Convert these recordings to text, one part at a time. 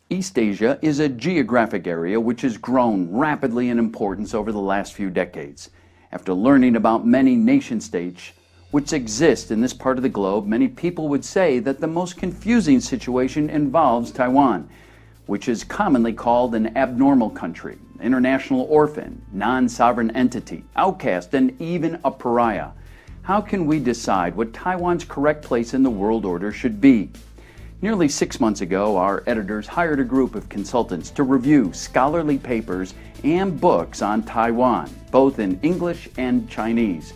East Asia is a geographic area which has grown rapidly in importance over the last few decades. After learning about many nation-states which exist in this part of the globe, many people would say that the most confusing situation involves Taiwan, which is commonly called an abnormal country, international orphan, non-sovereign entity, outcast, and even a pariah. How can we decide what Taiwan's correct place in the world order should be? Nearly 6 months ago, our editors hired a group of consultants to review scholarly papers and books on Taiwan, both in English and Chinese.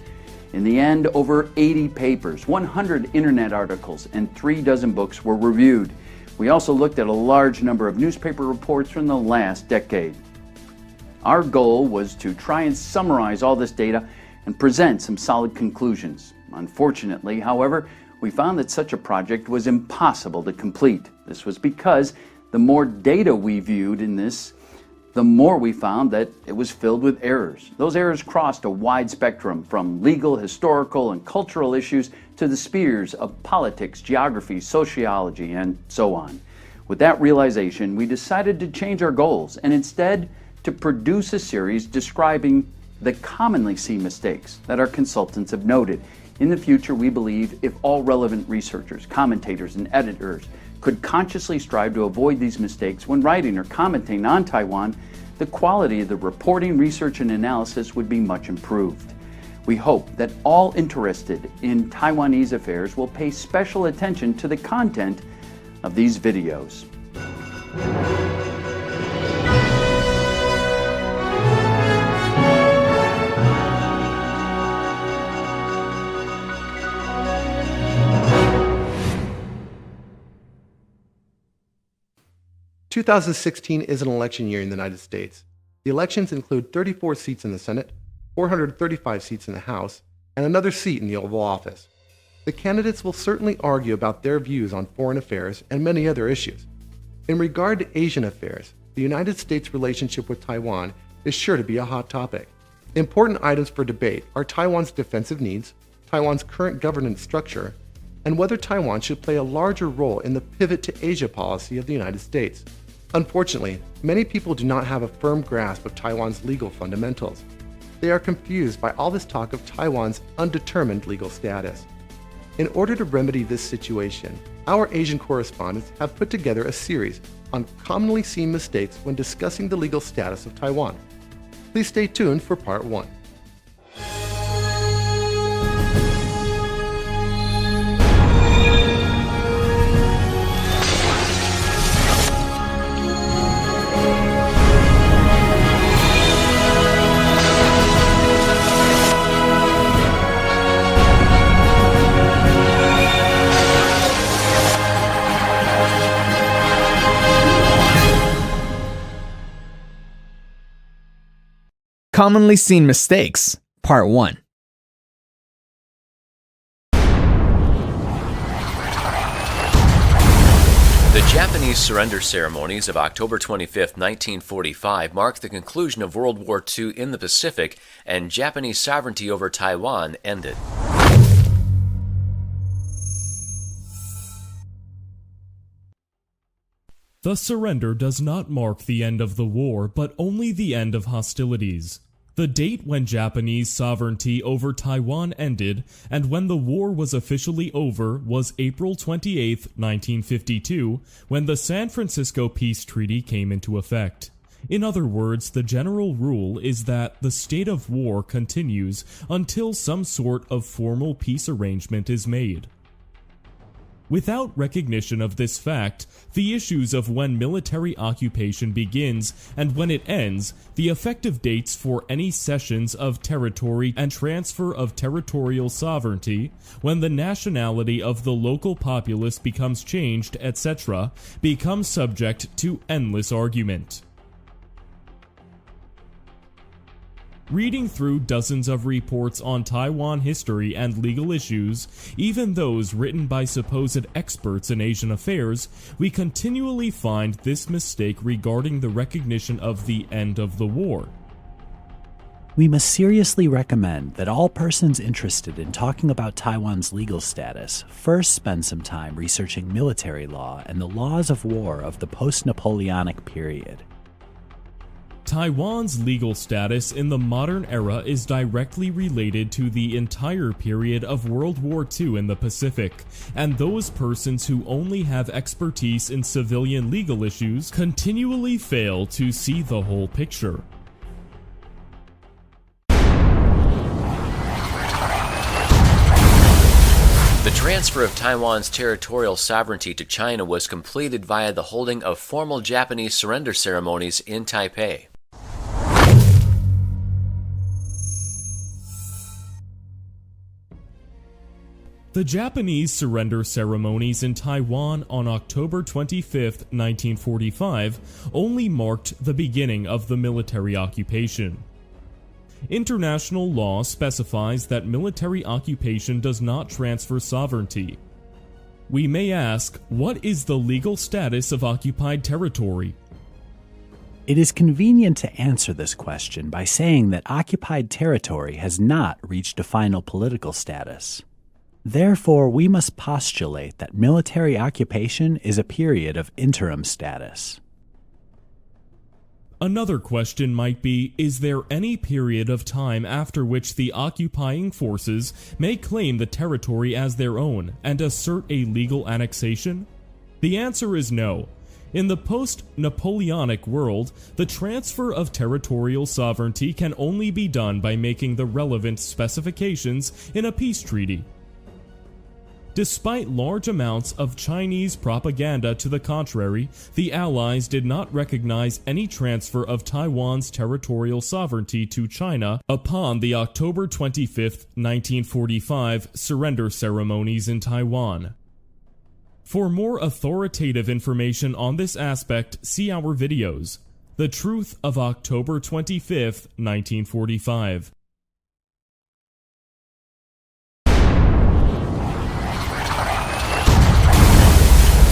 In the end, over 80 papers, 100 internet articles, and 36 books were reviewed. We also looked at a large number of newspaper reports from the last decade. Our goal was to try and summarize all this data and present some solid conclusions. Unfortunately, however, we found that such a project was impossible to complete. This was because the more data we viewed in this, the more we found that it was filled with errors. Those errors crossed a wide spectrum from legal, historical, and cultural issues to the spheres of politics, geography, sociology, and so on. With that realization, we decided to change our goals and instead to produce a series describing the commonly seen mistakes that our consultants have noted. In the future, we believe if all relevant researchers, commentators, and editors could consciously strive to avoid these mistakes when writing or commenting on Taiwan, the quality of the reporting, research, and analysis would be much improved. We hope that all interested in Taiwanese affairs will pay special attention to the content of these videos. The 2016 is an election year in the United States. The elections include 34 seats in the Senate, 435 seats in the House, and another seat in the Oval Office. The candidates will certainly argue about their views on foreign affairs and many other issues. In regard to Asian affairs, the United States' relationship with Taiwan is sure to be a hot topic. Important items for debate are Taiwan's defensive needs, Taiwan's current governance structure, and whether Taiwan should play a larger role in the pivot to Asia policy of the United States. Unfortunately, many people do not have a firm grasp of Taiwan's legal fundamentals. They are confused by all this talk of Taiwan's undetermined legal status. In order to remedy this situation, our Asian correspondents have put together a series on commonly seen mistakes when discussing the legal status of Taiwan. Please stay tuned for part 1. Commonly Seen Mistakes, Part 1. The Japanese surrender ceremonies of October 25, 1945 marked the conclusion of World War II in the Pacific, and Japanese sovereignty over Taiwan ended. The surrender does not mark the end of the war, but only the end of hostilities. The date when Japanese sovereignty over Taiwan ended and when the war was officially over was April 28, 1952, when the San Francisco Peace Treaty came into effect. In other words, the general rule is that the state of war continues until some sort of formal peace arrangement is made. Without recognition of this fact, the issues of when military occupation begins and when it ends, the effective dates for any cessions of territory and transfer of territorial sovereignty, when the nationality of the local populace becomes changed, etc., become subject to endless argument. Reading through dozens of reports on Taiwan history and legal issues, even those written by supposed experts in Asian affairs, we continually find this mistake regarding the recognition of the end of the war. We must seriously recommend that all persons interested in talking about Taiwan's legal status first spend some time researching military law and the laws of war of the post-Napoleonic period. Taiwan's legal status in the modern era is directly related to the entire period of World War II in the Pacific, and those persons who only have expertise in civilian legal issues continually fail to see the whole picture. The transfer of Taiwan's territorial sovereignty to China was completed via the holding of formal Japanese surrender ceremonies in Taipei. The Japanese surrender ceremonies in Taiwan on October 25, 1945, only marked the beginning of the military occupation. International law specifies that military occupation does not transfer sovereignty. We may ask, what is the legal status of occupied territory? It is convenient to answer this question by saying that occupied territory has not reached a final political status. Therefore, we must postulate that military occupation is a period of interim status. Another question might be, is there any period of time after which the occupying forces may claim the territory as their own and assert a legal annexation? The answer is no. In the post-Napoleonic world, the transfer of territorial sovereignty can only be done by making the relevant specifications in a peace treaty. Despite large amounts of Chinese propaganda to the contrary, the Allies did not recognize any transfer of Taiwan's territorial sovereignty to China upon the October 25, 1945 surrender ceremonies in Taiwan. For more authoritative information on this aspect, see our videos. The Truth of October 25, 1945.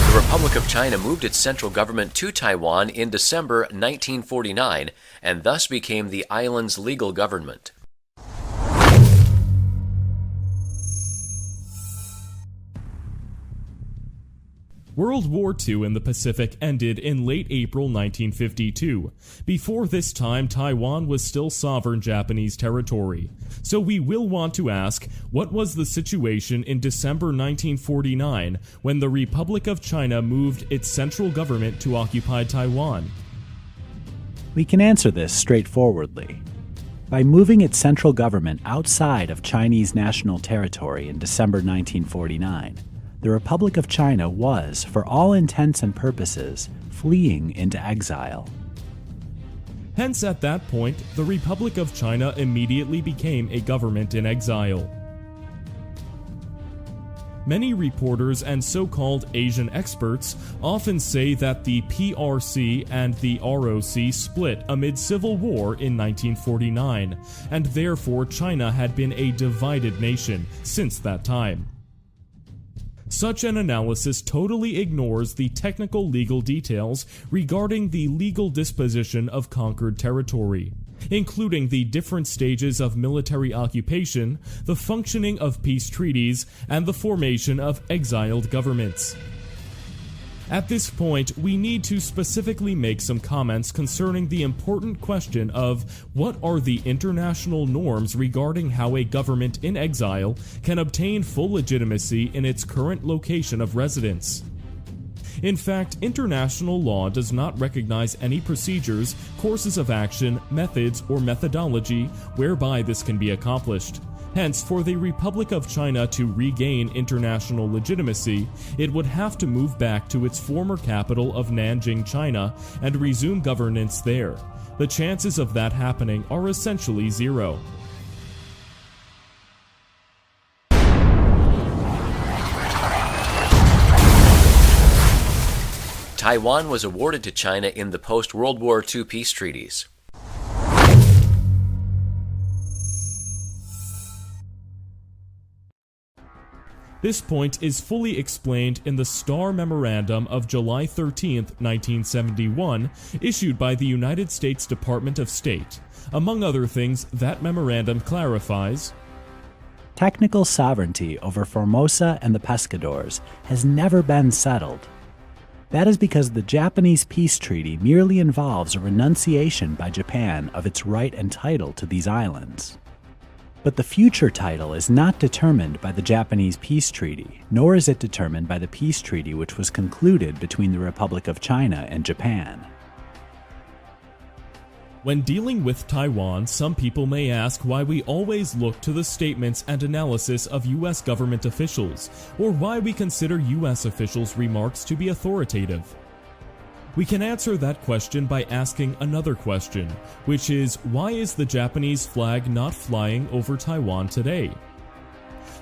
The Republic of China moved its central government to Taiwan in December 1949 and thus became the island's legal government. World War II in the Pacific ended in late April 1952. Before this time, Taiwan was still sovereign Japanese territory. So we will want to ask, what was the situation in December 1949 when the Republic of China moved its central government to occupied Taiwan? We can answer this straightforwardly. By moving its central government outside of Chinese national territory in December 1949, the Republic of China was, for all intents and purposes, fleeing into exile. Hence, at that point, the Republic of China immediately became a government in exile. Many reporters and so-called Asian experts often say that the PRC and the ROC split amid civil war in 1949, and therefore China had been a divided nation since that time. Such an analysis totally ignores the technical legal details regarding the legal disposition of conquered territory, including the different stages of military occupation, the functioning of peace treaties, and the formation of exiled governments. At this point, we need to specifically make some comments concerning the important question of what are the international norms regarding how a government in exile can obtain full legitimacy in its current location of residence. In fact, international law does not recognize any procedures, courses of action, methods, or methodology whereby this can be accomplished. Hence, for the Republic of China to regain international legitimacy, it would have to move back to its former capital of Nanjing, China, and resume governance there. The chances of that happening are essentially zero. Taiwan was awarded to China in the post-World War II peace treaties. This point is fully explained in the Starr Memorandum of July 13, 1971, issued by the United States Department of State. Among other things, that memorandum clarifies, technical sovereignty over Formosa and the Pescadores has never been settled. That is because the Japanese peace treaty merely involves a renunciation by Japan of its right and title to these islands. But the future title is not determined by the Japanese peace treaty, nor is it determined by the peace treaty which was concluded between the Republic of China and Japan. When dealing with Taiwan, some people may ask why we always look to the statements and analysis of U.S. government officials, or why we consider U.S. officials' remarks to be authoritative. We can answer that question by asking another question, which is, why is the Japanese flag not flying over Taiwan today?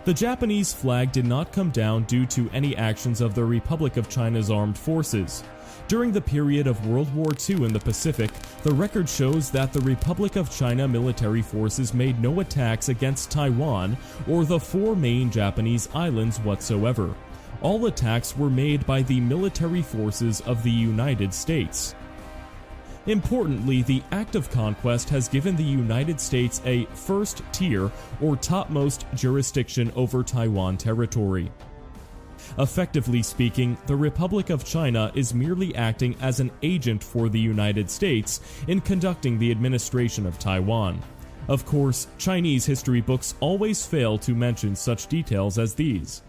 The Japanese flag did not come down due to any actions of the Republic of China's armed forces. During the period of World War II in the Pacific, the record shows that the Republic of China military forces made no attacks against Taiwan or the 4 main Japanese islands whatsoever. All attacks were made by the military forces of the United States. Importantly, the act of conquest has given the United States a first tier or topmost jurisdiction over Taiwan territory. Effectively speaking, the Republic of China is merely acting as an agent for the United States in conducting the administration of Taiwan. Of course, Chinese history books always fail to mention such details as these.